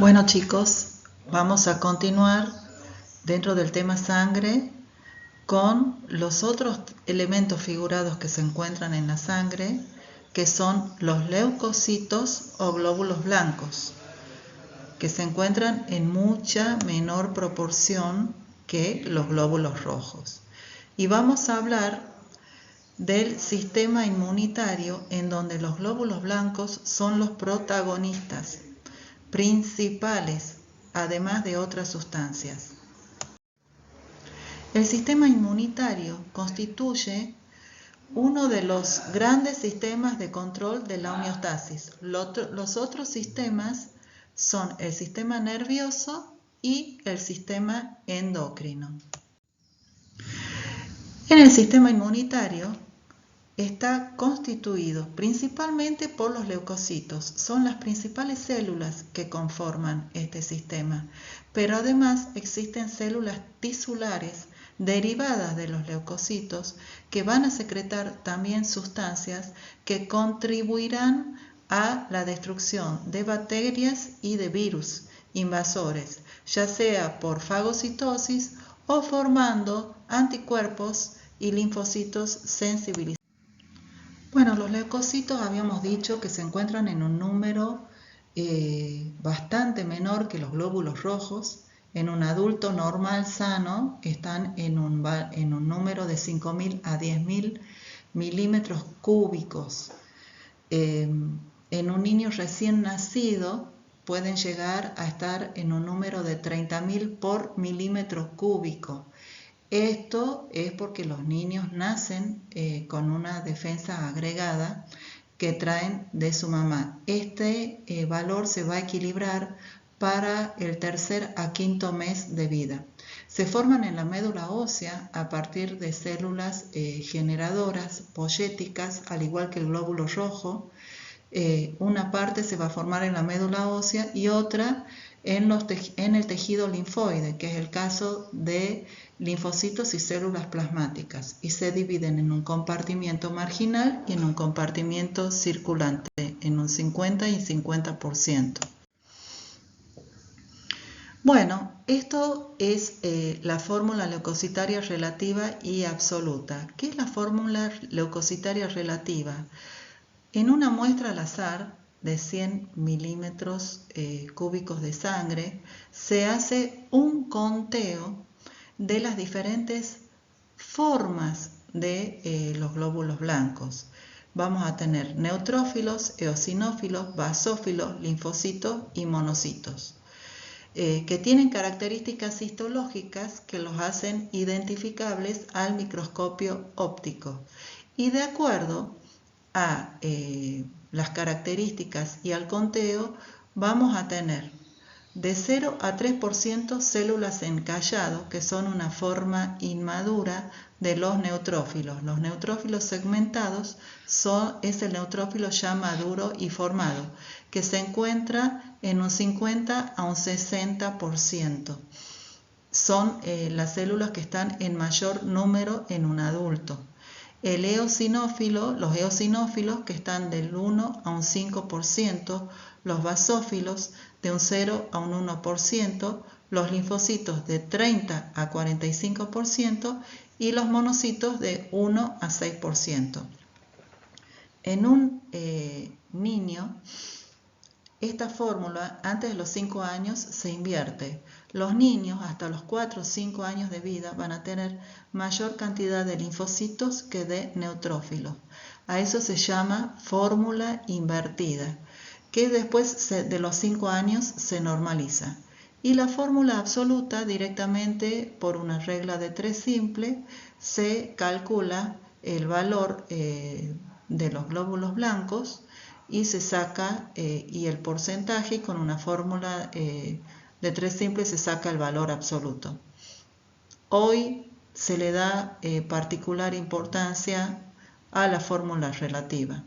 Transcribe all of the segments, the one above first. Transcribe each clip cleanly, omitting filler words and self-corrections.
Bueno chicos, vamos a continuar dentro del tema sangre con los otros elementos figurados que se encuentran en la sangre, que son los leucocitos o glóbulos blancos, que se encuentran en mucha menor proporción que los glóbulos rojos. Y vamos a hablar del sistema inmunitario, en donde los glóbulos blancos son los protagonistas principales, además de otras sustancias. El sistema inmunitario constituye uno de los grandes sistemas de control de la homeostasis. Los otros sistemas son el sistema nervioso y el sistema endocrino. En el sistema inmunitario está constituido principalmente por los leucocitos. Son las principales células que conforman este sistema, pero además existen células tisulares derivadas de los leucocitos que van a secretar también sustancias que contribuirán a la destrucción de bacterias y de virus invasores, ya sea por fagocitosis o formando anticuerpos y linfocitos sensibilizados. Bueno, los leucocitos habíamos dicho que se encuentran en un número bastante menor que los glóbulos rojos. En un adulto normal sano están en un número de 5.000 a 10.000 milímetros cúbicos. En un niño recién nacido pueden llegar a estar en un número de 30.000 por milímetro cúbico. Esto es porque los niños nacen con una defensa agregada que traen de su mamá. Este valor se va a equilibrar para el tercer a quinto mes de vida. Se forman en la médula ósea a partir de células generadoras poyéticas, al igual que el glóbulo rojo. Una parte se va a formar en la médula ósea y otra en el tejido linfoide, que es el caso de linfocitos y células plasmáticas, y se dividen en un compartimiento marginal y en un compartimiento circulante, en un 50 y 50%. Bueno, esto es la fórmula leucocitaria relativa y absoluta. ¿Qué es la fórmula leucocitaria relativa? En una muestra al azar de 100 milímetros cúbicos de sangre, se hace un conteo de las diferentes formas de los glóbulos blancos. Vamos a tener neutrófilos, eosinófilos, basófilos, linfocitos y monocitos, que tienen características histológicas que los hacen identificables al microscopio óptico. Y de acuerdo a las características y al conteo, vamos a tener de 0 a 3% células en callado, que son una forma inmadura de los neutrófilos. Los neutrófilos segmentados es el neutrófilo ya maduro y formado, que se encuentra en un 50 a un 60%. Son las células que están en mayor número en un adulto. Los eosinófilos que están del 1 a un 5%, los basófilos de un 0 a un 1%, los linfocitos de 30 a 45% y los monocitos de 1 a 6%. En un niño, esta fórmula antes de los 5 años se invierte. Los niños hasta los 4 o 5 años de vida van a tener mayor cantidad de linfocitos que de neutrófilos. A eso se llama fórmula invertida, que después de los 5 años se normaliza. Y la fórmula absoluta, directamente por una regla de 3 simple, se calcula el valor de los glóbulos blancos y se saca y el porcentaje, y con una fórmula de 3 simples se saca el valor absoluto. Hoy se le da particular importancia a la fórmula relativa.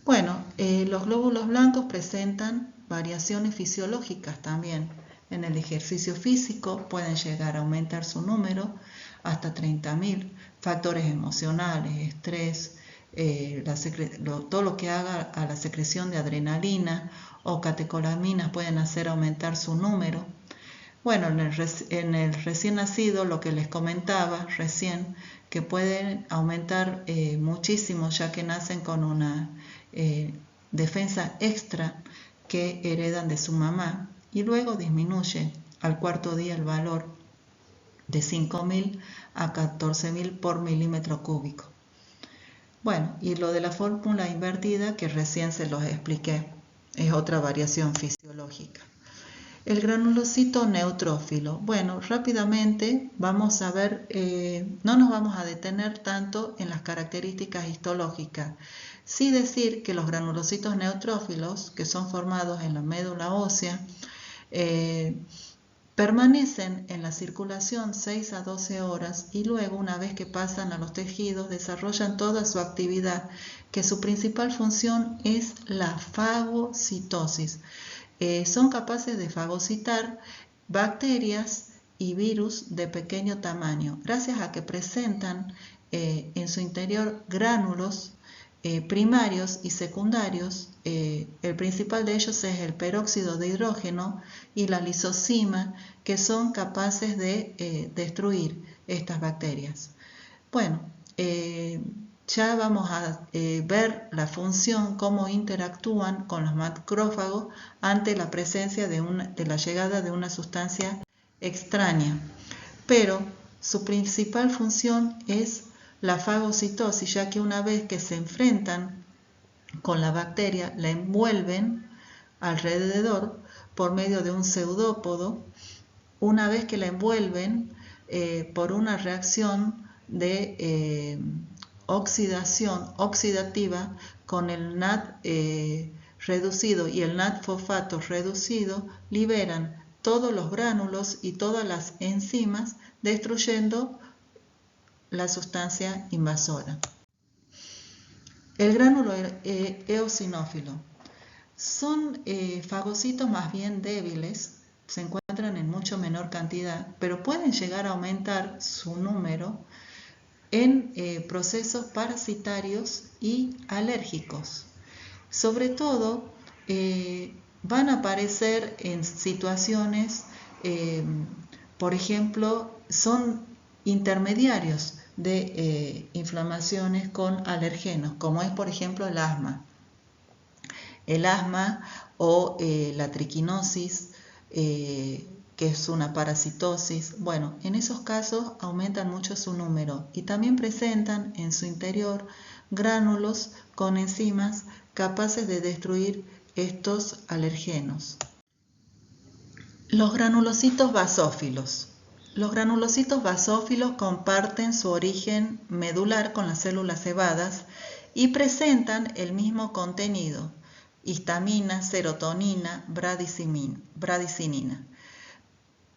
Bueno, los glóbulos blancos presentan variaciones fisiológicas también. En el ejercicio físico pueden llegar a aumentar su número hasta 30.000. Factores emocionales, estrés, todo lo que haga a la secreción de adrenalina o catecolaminas pueden hacer aumentar su número. Bueno, en el recién nacido, lo que les comentaba recién, que pueden aumentar muchísimo, ya que nacen con una defensa extra que heredan de su mamá, y luego disminuye al cuarto día el valor de 5.000 a 14.000 por milímetro cúbico. Bueno, y lo de la fórmula invertida, que recién se los expliqué, es otra variación fisiológica. El granulocito neutrófilo. Bueno, rápidamente vamos a ver, no nos vamos a detener tanto en las características histológicas. Sí decir que los granulocitos neutrófilos, que son formados en la médula ósea, permanecen en la circulación 6 a 12 horas y luego, una vez que pasan a los tejidos, desarrollan toda su actividad, que su principal función es la fagocitosis. Son capaces de fagocitar bacterias y virus de pequeño tamaño, gracias a que presentan en su interior gránulos primarios y secundarios. El principal de ellos es el peróxido de hidrógeno y la lisocima, que son capaces de destruir estas bacterias. Bueno, ya vamos a ver la función, cómo interactúan con los macrófagos ante la presencia de la llegada de una sustancia extraña. Pero su principal función es la fagocitosis, ya que una vez que se enfrentan con la bacteria, la envuelven alrededor por medio de un pseudópodo. Una vez que la envuelven por una reacción de oxidación oxidativa con el NAD reducido y el NAD fosfato reducido, liberan todos los gránulos y todas las enzimas, destruyendo la sustancia invasora. El gránulo eosinófilo. Son fagocitos más bien débiles, se encuentran en mucho menor cantidad, pero pueden llegar a aumentar su número en procesos parasitarios y alérgicos. Sobre todo, van a aparecer en situaciones, por ejemplo, son intermediarios de inflamaciones con alergenos, como es por ejemplo el asma. El asma o la triquinosis, que es una parasitosis. Bueno, en esos casos aumentan mucho su número y también presentan en su interior gránulos con enzimas capaces de destruir estos alergenos. Los granulocitos basófilos. Los granulocitos basófilos comparten su origen medular con las células cebadas y presentan el mismo contenido: histamina, serotonina, bradicinina.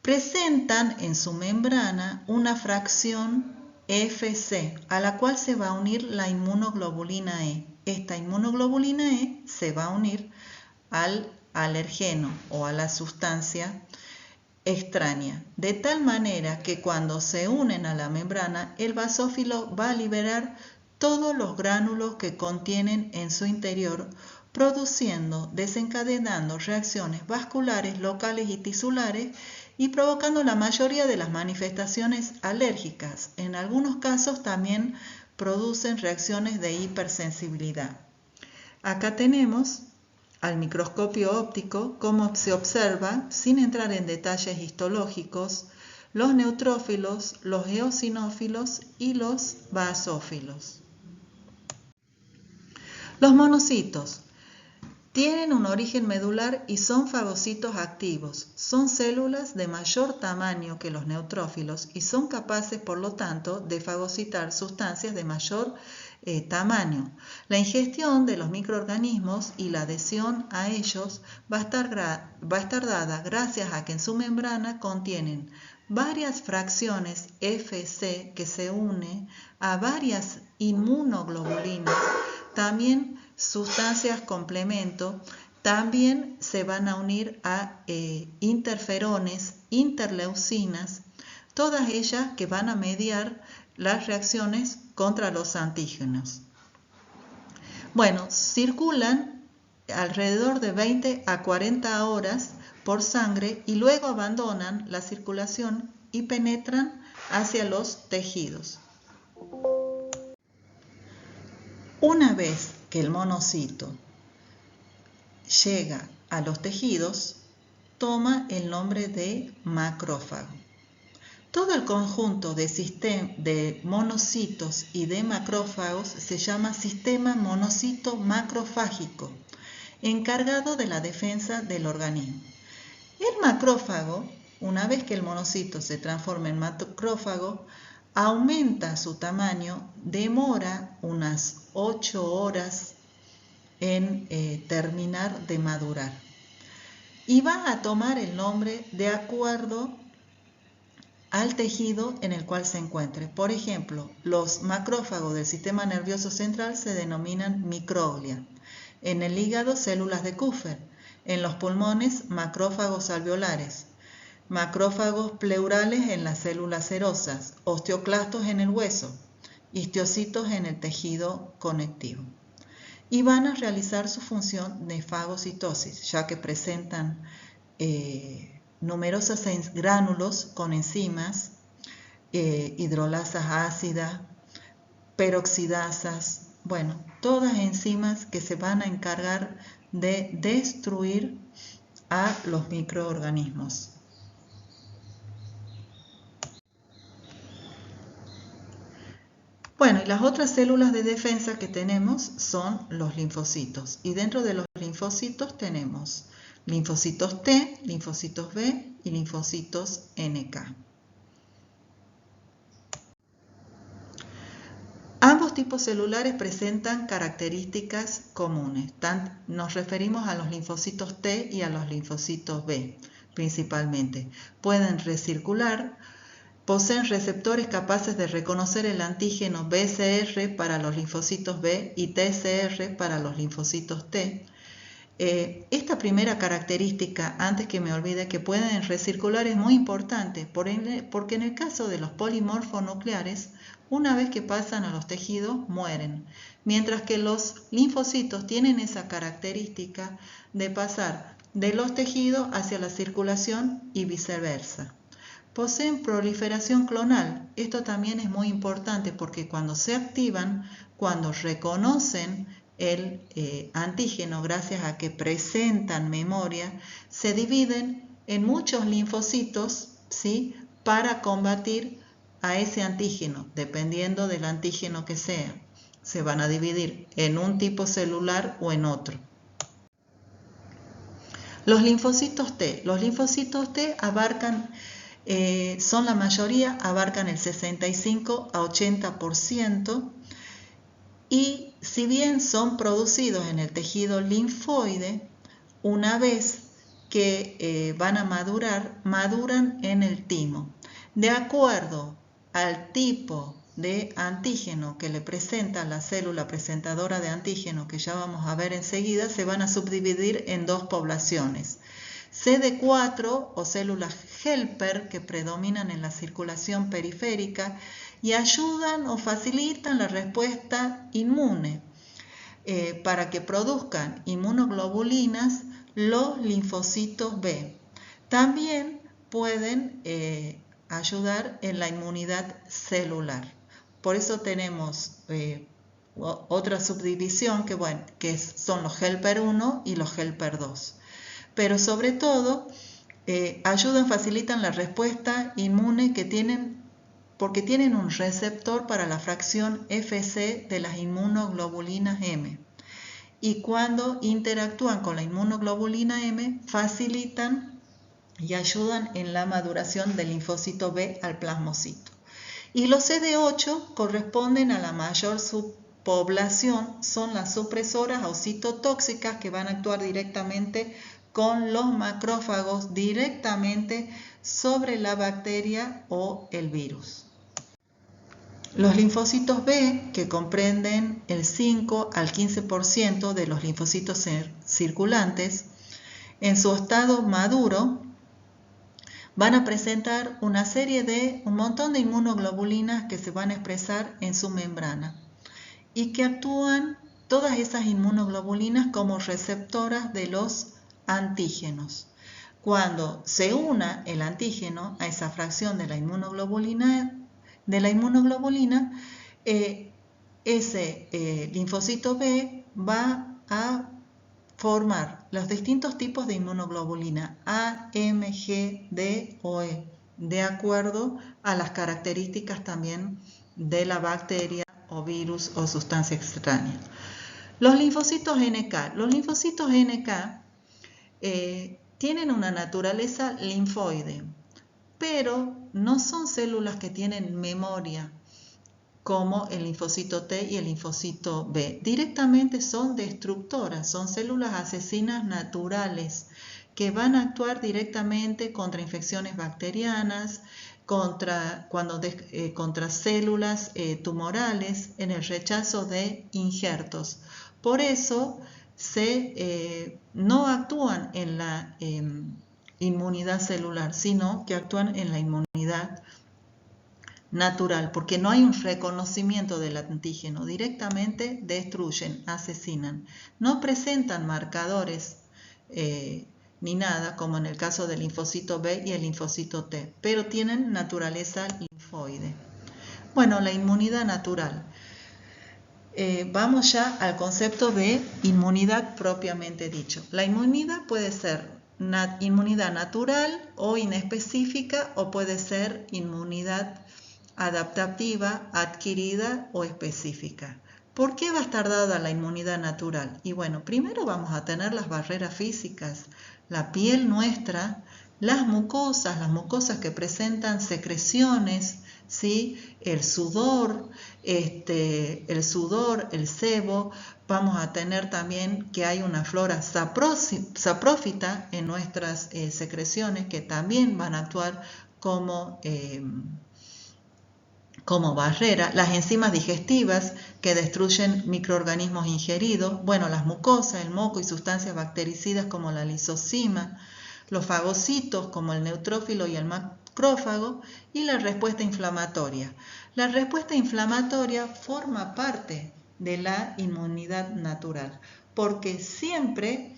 Presentan en su membrana una fracción Fc, a la cual se va a unir la inmunoglobulina E. Esta inmunoglobulina E se va a unir al alergeno o a la sustancia extraña, de tal manera que cuando se unen a la membrana, el basófilo va a liberar todos los gránulos que contienen en su interior, desencadenando reacciones vasculares locales y tisulares y provocando la mayoría de las manifestaciones alérgicas. En algunos casos también producen reacciones de hipersensibilidad. Acá tenemos al microscopio óptico cómo se observa, sin entrar en detalles histológicos, los neutrófilos, los eosinófilos y los basófilos. Los monocitos tienen un origen medular y son fagocitos activos. Son células de mayor tamaño que los neutrófilos y son capaces, por lo tanto, de fagocitar sustancias de mayor tamaño. La ingestión de los microorganismos y la adhesión a ellos va a estar dada gracias a que en su membrana contienen varias fracciones Fc que se unen a varias inmunoglobulinas, también sustancias complemento, también se van a unir a interferones, interleucinas, todas ellas que van a mediar las reacciones contra los antígenos. Bueno, circulan alrededor de 20 a 40 horas por sangre y luego abandonan la circulación y penetran hacia los tejidos. Una vez que el monocito llega a los tejidos, toma el nombre de macrófago. Todo el conjunto de monocitos y de macrófagos se llama sistema monocito macrofágico, encargado de la defensa del organismo. El macrófago, una vez que el monocito se transforma en macrófago, aumenta su tamaño, demora unas 8 horas en terminar de madurar y va a tomar el nombre de acuerdo al tejido en el cual se encuentre. Por ejemplo, los macrófagos del sistema nervioso central se denominan microglia. En el hígado, células de Kupffer. En los pulmones, macrófagos alveolares. Macrófagos pleurales en las células serosas. Osteoclastos en el hueso. Histocitos en el tejido conectivo. Y van a realizar su función de fagocitosis, ya que presentan numerosas gránulos con enzimas, hidrolasas ácidas, peroxidasas, bueno, todas enzimas que se van a encargar de destruir a los microorganismos. Bueno, y las otras células de defensa que tenemos son los linfocitos. Y dentro de los linfocitos tenemos linfocitos T, linfocitos B y linfocitos NK. Ambos tipos celulares presentan características comunes. Nos referimos a los linfocitos T y a los linfocitos B, principalmente. Pueden recircular, poseen receptores capaces de reconocer el antígeno BCR para los linfocitos B y TCR para los linfocitos T. Esta primera característica, antes que me olvide, que pueden recircular, es muy importante porque en el caso de los polimorfonucleares, una vez que pasan a los tejidos, mueren, mientras que los linfocitos tienen esa característica de pasar de los tejidos hacia la circulación y viceversa. Poseen proliferación clonal. Esto también es muy importante porque cuando se activan, cuando reconocen el antígeno, gracias a que presentan memoria, se dividen en muchos linfocitos, ¿sí?, para combatir a ese antígeno, dependiendo del antígeno que sea. Se van a dividir en un tipo celular o en otro. Los linfocitos T. Los linfocitos T abarcan, son la mayoría, abarcan el 65 a 80%, y si bien son producidos en el tejido linfoide, una vez que van a madurar, maduran en el timo. De acuerdo al tipo de antígeno que le presenta la célula presentadora de antígeno, que ya vamos a ver enseguida, se van a subdividir en dos poblaciones. CD4 o células helper, que predominan en la circulación periférica y ayudan o facilitan la respuesta inmune para que produzcan inmunoglobulinas los linfocitos B. También pueden ayudar en la inmunidad celular. Por eso tenemos otra subdivisión que son los helper 1 y los helper 2. Pero sobre todo ayudan, facilitan la respuesta inmune que tienen, porque tienen un receptor para la fracción Fc de las inmunoglobulinas M. Y cuando interactúan con la inmunoglobulina M, facilitan y ayudan en la maduración del linfocito B al plasmocito. Y los CD8 corresponden a la mayor subpoblación, son las supresoras o citotóxicas que van a actuar directamente con los macrófagos, directamente sobre la bacteria o el virus. Los linfocitos B, que comprenden el 5 al 15% de los linfocitos circulantes, en su estado maduro van a presentar un montón de inmunoglobulinas que se van a expresar en su membrana y que actúan todas esas inmunoglobulinas como receptoras de los antígenos. Cuando se una el antígeno a esa fracción de la inmunoglobulina, ese linfocito B va a formar los distintos tipos de inmunoglobulina A, M, G, D o E, de acuerdo a las características también de la bacteria o virus o sustancia extraña. Los linfocitos NK. Los linfocitos NK tienen una naturaleza linfoide, pero no son células que tienen memoria como el linfocito T y el linfocito B. Directamente son destructoras, son células asesinas naturales que van a actuar directamente contra infecciones bacterianas, contra células tumorales en el rechazo de injertos. Por eso no actúan en la inmunidad celular, sino que actúan en la inmunidad natural, porque no hay un reconocimiento del antígeno, directamente destruyen, asesinan. No presentan marcadores ni nada, como en el caso del linfocito B y el linfocito T, pero tienen naturaleza linfoide. Bueno, la inmunidad natural. Vamos ya al concepto de inmunidad propiamente dicho. La inmunidad puede ser inmunidad natural o inespecífica, o puede ser inmunidad adaptativa, adquirida o específica. ¿Por qué va a estar dada la inmunidad natural? Y bueno, primero vamos a tener las barreras físicas, la piel nuestra, las mucosas que presentan secreciones, ¿sí? El sudor, el sebo. Vamos a tener también que hay una flora saprófita en nuestras secreciones, que también van a actuar como barrera, las enzimas digestivas que destruyen microorganismos ingeridos, bueno, las mucosas, el moco y sustancias bactericidas como la lisozima, los fagocitos como el neutrófilo y el macrófago, y la respuesta inflamatoria. La respuesta inflamatoria forma parte de la inmunidad natural, porque siempre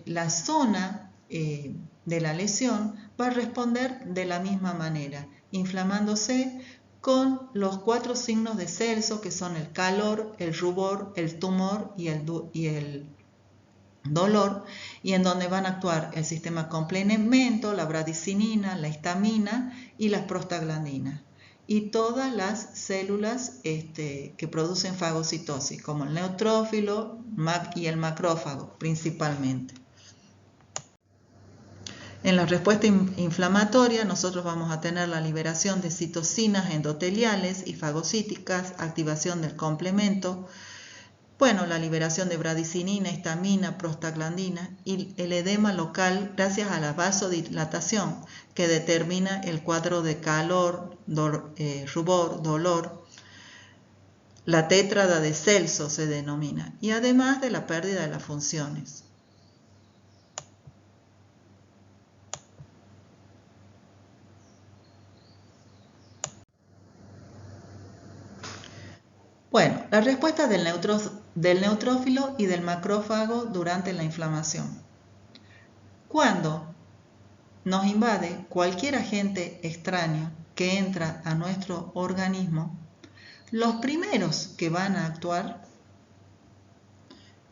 la zona de la lesión va a responder de la misma manera, inflamándose con los 4 signos de Celso, que son el calor, el rubor, el tumor y el dolor, y en donde van a actuar el sistema complemento, la bradicinina, la histamina y las prostaglandinas, y todas las células que producen fagocitosis, como el neutrófilo y el macrófago principalmente. En la respuesta inflamatoria nosotros vamos a tener la liberación de citocinas endoteliales y fagocíticas, activación del complemento, bueno, la liberación de bradicinina, histamina, prostaglandina y el edema local gracias a la vasodilatación que determina el cuadro de calor, rubor, dolor. La tétrada de Celso se denomina, y además de la pérdida de las funciones. Bueno, la respuesta del neutrófilo y del macrófago durante la inflamación. Cuando nos invade cualquier agente extraño que entra a nuestro organismo, los primeros que van a actuar,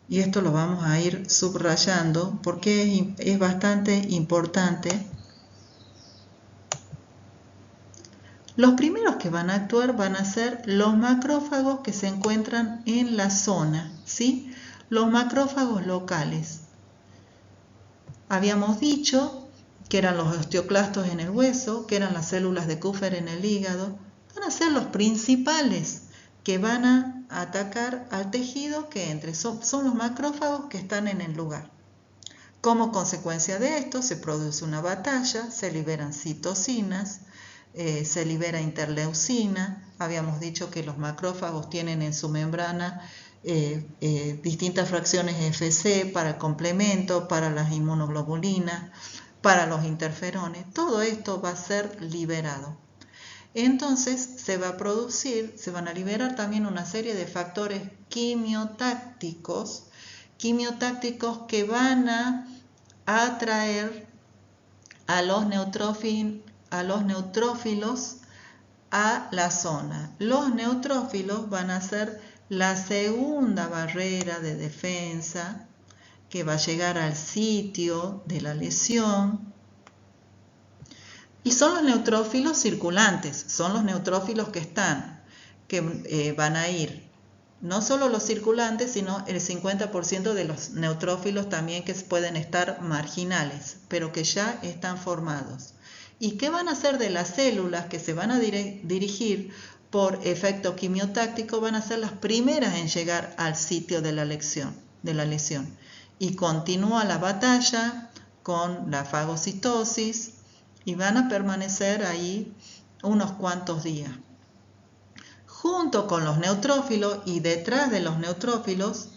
y esto lo vamos a ir subrayando porque es bastante importante, los primeros que van a actuar van a ser los macrófagos que se encuentran en la zona, ¿sí? Los macrófagos locales. Habíamos dicho que eran los osteoclastos en el hueso, que eran las células de Kupffer en el hígado. Van a ser los principales que van a atacar al tejido que entre. Son los macrófagos que están en el lugar. Como consecuencia de esto se produce una batalla, se liberan citocinas, se libera interleucina. Habíamos dicho que los macrófagos tienen en su membrana distintas fracciones Fc para el complemento, para las inmunoglobulinas, para los interferones. Todo esto va a ser liberado. entonces se van a liberar también una serie de factores quimiotácticos que van a atraer a los neutrófilos a la zona. Los neutrófilos van a ser la segunda barrera de defensa que va a llegar al sitio de la lesión. Y son los neutrófilos circulantes, son los neutrófilos que van a ir, no solo los circulantes, sino el 50% de los neutrófilos también que pueden estar marginales, pero que ya están formados. ¿Y qué van a hacer de las células que se van a dirigir por efecto quimiotáctico? Van a ser las primeras en llegar al sitio de la lesión. Y continúa la batalla con la fagocitosis y van a permanecer ahí unos cuantos días. Junto con los neutrófilos y detrás de los neutrófilos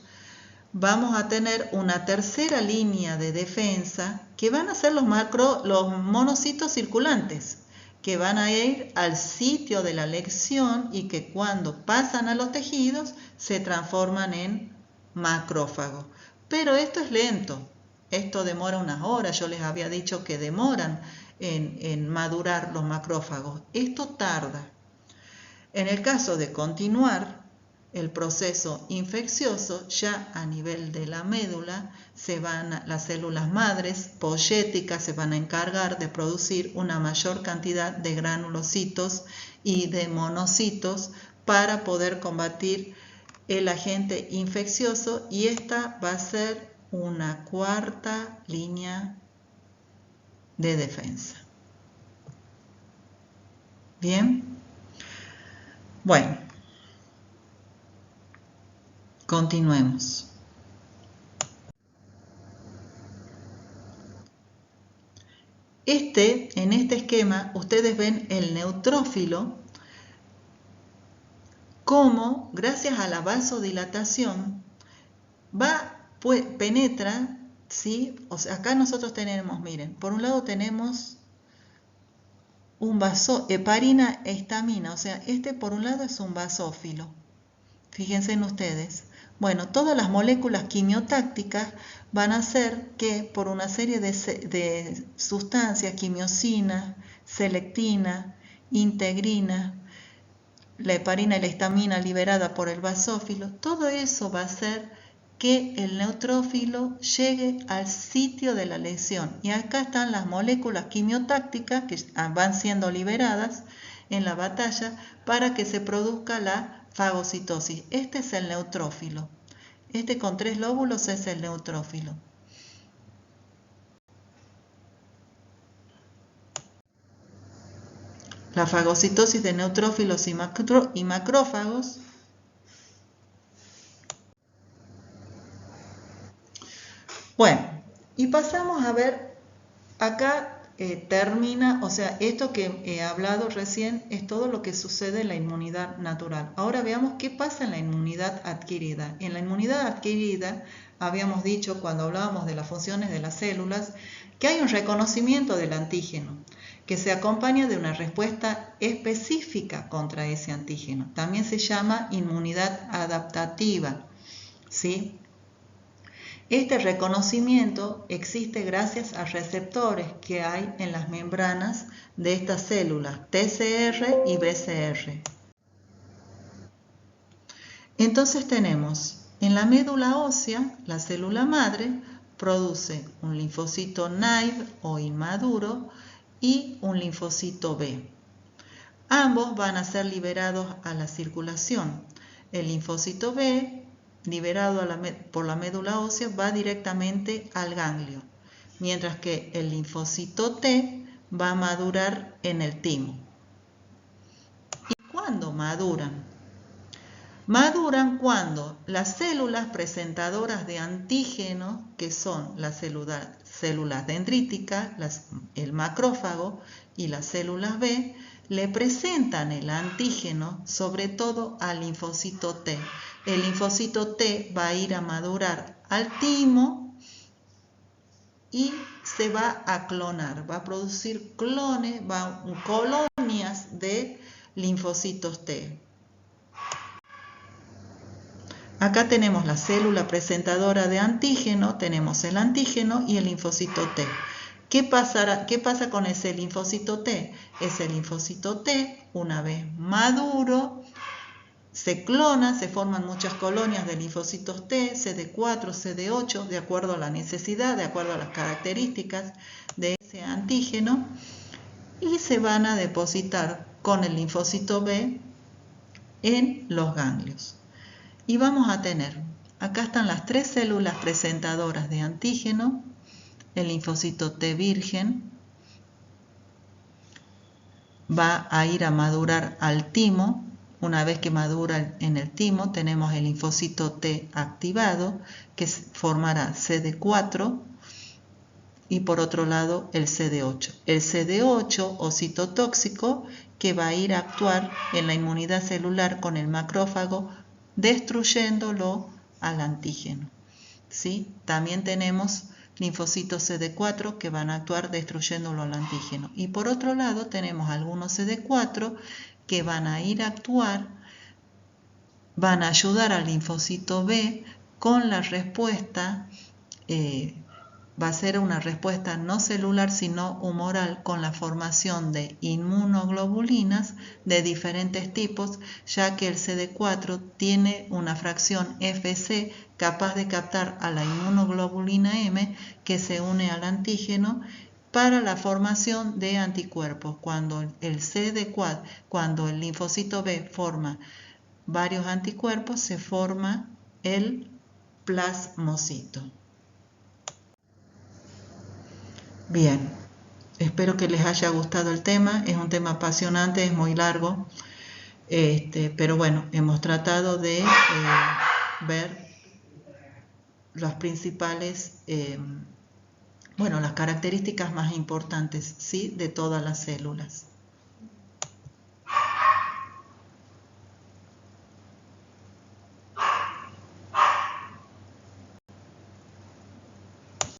vamos a tener una tercera línea de defensa que van a ser los monocitos circulantes, que van a ir al sitio de la lesión y que cuando pasan a los tejidos se transforman en macrófagos. Pero esto es lento, esto demora unas horas, yo les había dicho que demoran en madurar los macrófagos, esto tarda. En el caso de continuar el proceso infeccioso, ya a nivel de la médula, las células madres poyéticas se van a encargar de producir una mayor cantidad de granulocitos y de monocitos para poder combatir el agente infeccioso, y esta va a ser una cuarta línea de defensa. Bien. Bueno, continuemos. En este esquema, ustedes ven el neutrófilo como, gracias a la vasodilatación, penetra, ¿sí? O sea, acá nosotros tenemos, miren, por un lado tenemos heparina e histamina, o sea, por un lado es un basófilo. Fíjense en ustedes. Bueno, todas las moléculas quimiotácticas van a hacer que por una serie de sustancias, quimiosina, selectina, integrina, la heparina y la histamina liberada por el basófilo, todo eso va a hacer que el neutrófilo llegue al sitio de la lesión. Y acá están las moléculas quimiotácticas que van siendo liberadas en la batalla para que se produzca la fagocitosis. Este es el neutrófilo. Este con 3 lóbulos es el neutrófilo. La fagocitosis de neutrófilos y macrófagos Bueno, y pasamos a ver, acá termina, o sea, esto que he hablado recién es todo lo que sucede en la inmunidad natural. Ahora veamos qué pasa en la inmunidad adquirida. En la inmunidad adquirida, habíamos dicho cuando hablábamos de las funciones de las células, que hay un reconocimiento del antígeno, que se acompaña de una respuesta específica contra ese antígeno. También se llama inmunidad adaptativa, ¿sí? Este reconocimiento existe gracias a receptores que hay en las membranas de estas células, TCR y BCR. Entonces tenemos, en la médula ósea, la célula madre produce un linfocito naive o inmaduro y un linfocito B. Ambos van a ser liberados a la circulación. El linfocito B, liberado por la médula ósea, va directamente al ganglio, mientras que el linfocito T va a madurar en el timo. ¿Y cuándo maduran? Maduran cuando las células presentadoras de antígeno, que son las células dendríticas, el macrófago y las células B, le presentan el antígeno sobre todo al linfocito T. El linfocito T va a ir a madurar al timo y se va a clonar, va a producir colonias de linfocitos T. Acá tenemos la célula presentadora de antígeno, tenemos el antígeno y el linfocito T. ¿Qué pasa con ese linfocito T? Ese linfocito T, una vez maduro, se clona, se forman muchas colonias de linfocitos T, CD4, CD8, de acuerdo a la necesidad, de acuerdo a las características de ese antígeno, y se van a depositar con el linfocito B en los ganglios. Y vamos a tener, acá están las 3 células presentadoras de antígeno, el linfocito T virgen, va a ir a madurar al timo. Una vez que madura en el timo, tenemos el linfocito T activado, que formará CD4, y por otro lado el CD8. El CD8 o citotóxico, que va a ir a actuar en la inmunidad celular con el macrófago, destruyéndolo al antígeno. ¿Sí? También tenemos linfocitos CD4 que van a actuar destruyéndolo al antígeno. Y por otro lado tenemos algunos CD4 que van a ir a actuar, van a ayudar al linfocito B con la respuesta, va a ser una respuesta no celular sino humoral, con la formación de inmunoglobulinas de diferentes tipos, ya que el CD4 tiene una fracción Fc capaz de captar a la inmunoglobulina M que se une al antígeno para la formación de anticuerpos. Cuando el linfocito B forma varios anticuerpos, se forma el plasmocito. Bien, espero que les haya gustado el tema. Es un tema apasionante, es muy largo, pero bueno, hemos tratado de ver las principales, las características más importantes, ¿sí?, de todas las células.